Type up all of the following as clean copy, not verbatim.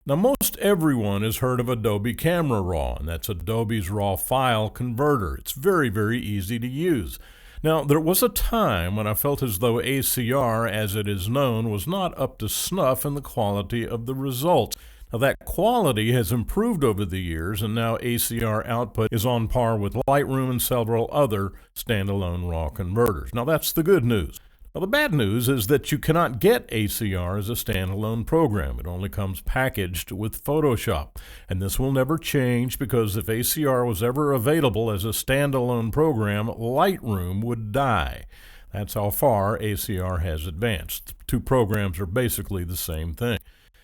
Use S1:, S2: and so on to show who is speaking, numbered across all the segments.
S1: Now, most everyone has heard of Adobe Camera Raw, and that's Adobe's raw file converter. It's very, very easy to use. Now, there was a time when I felt as though ACR, as it is known, was not up to snuff in the quality of the results. Now, that quality has improved over the years, and now ACR output is on par with Lightroom and several other standalone RAW converters. Now, that's the good news. Now, the bad news is that you cannot get ACR as a standalone program. It only comes packaged with Photoshop. And this will never change because if ACR was ever available as a standalone program, Lightroom would die. That's how far ACR has advanced. The two programs are basically the same thing.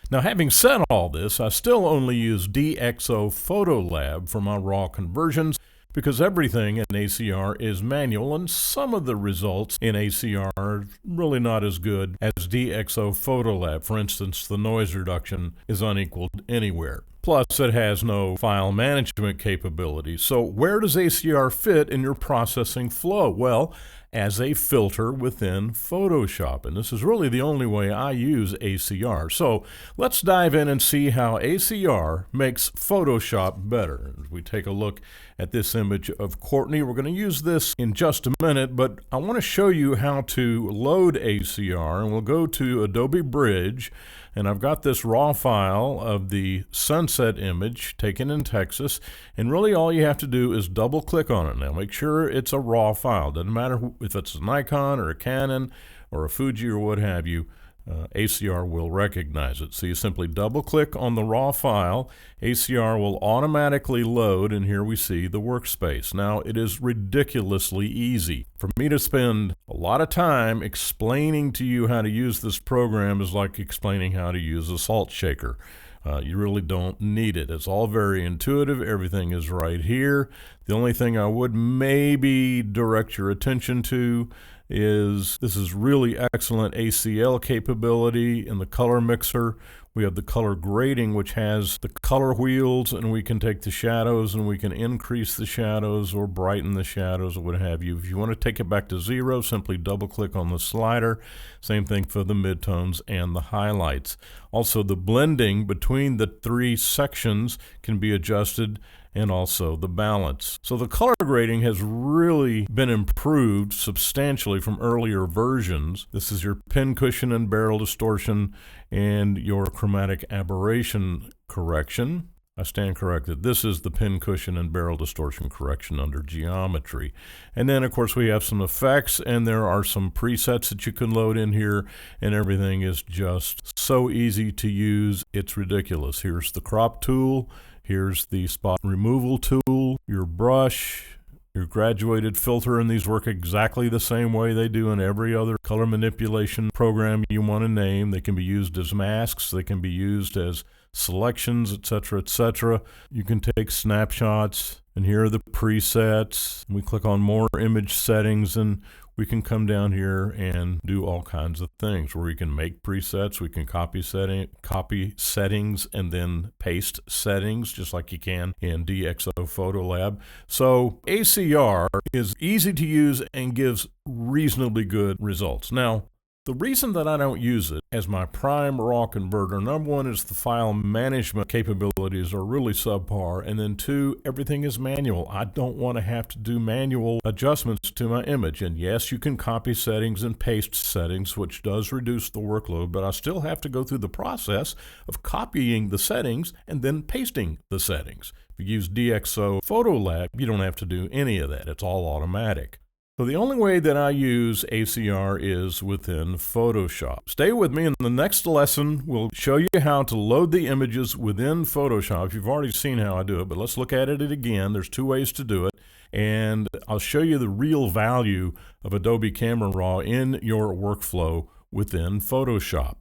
S1: Now, having said all this, I still only use DxO Photolab for my RAW conversions because everything in ACR is manual, and some of the results in ACR are really not as good as DxO Photolab. For instance, the noise reduction is unequaled anywhere. Plus, it has no file management capabilities. So where does ACR fit in your processing flow? Well, as a filter within Photoshop. And this is really the only way I use ACR. So let's dive in and see how ACR makes Photoshop better. As we take a look at this image of Courtney, we're going to use this in just a minute, but I want to show you how to load ACR, and we'll go to Adobe Bridge. And I've got this raw file of the sunset image taken in Texas, and really all you have to do is double click on it. Now make sure it's a raw file. Doesn't matter if it's a Nikon or a Canon or a Fuji or what have you, ACR will recognize it. So you simply double click on the raw file, ACR will automatically load, and here we see the workspace. Now it is ridiculously easy. For me to spend a lot of time explaining to you how to use this program is like explaining how to use a salt shaker. You really don't need it. It's all very intuitive. Everything is right here. The only thing I would maybe direct your attention to is this is really excellent ACL capability in the color mixer. We have the color grading, which has the color wheels, and we can take the shadows and we can increase the shadows or brighten the shadows or what have you. If you want to take it back to 0, simply double click on the slider. Same thing for the midtones and the highlights. Also, the blending between the three sections can be adjusted, and also the balance. So the color grading has really been improved substantially from earlier versions. This is your pincushion and barrel distortion and your chromatic aberration correction. I stand corrected. This is the pincushion and barrel distortion correction under geometry. And then, of course, we have some effects, and there are some presets that you can load in here, and everything is just so easy to use. It's ridiculous. Here's the crop tool. Here's the spot removal tool, your brush, your graduated filter, and these work exactly the same way they do in every other color manipulation program you want to name. They can be used as masks, they can be used as selections, etc., etc. You can take snapshots, and here are the presets. We click on more image settings, and we can come down here and do all kinds of things where we can make presets, we can copy settings, and then paste settings just like you can in DxO Photolab. So ACR is easy to use and gives reasonably good results. Now, the reason that I don't use it as my prime raw converter, number one, is the file management capabilities are really subpar, and then two, everything is manual. I don't want to have to do manual adjustments to my image. And yes, you can copy settings and paste settings, which does reduce the workload, but I still have to go through the process of copying the settings and then pasting the settings. If you use DxO Photolab, you don't have to do any of that. It's all automatic. So the only way that I use ACR is within Photoshop. Stay with me. In the next lesson, we'll show you how to load the images within Photoshop. You've already seen how I do it, but let's look at it again. There's two ways to do it, and I'll show you the real value of Adobe Camera Raw in your workflow within Photoshop.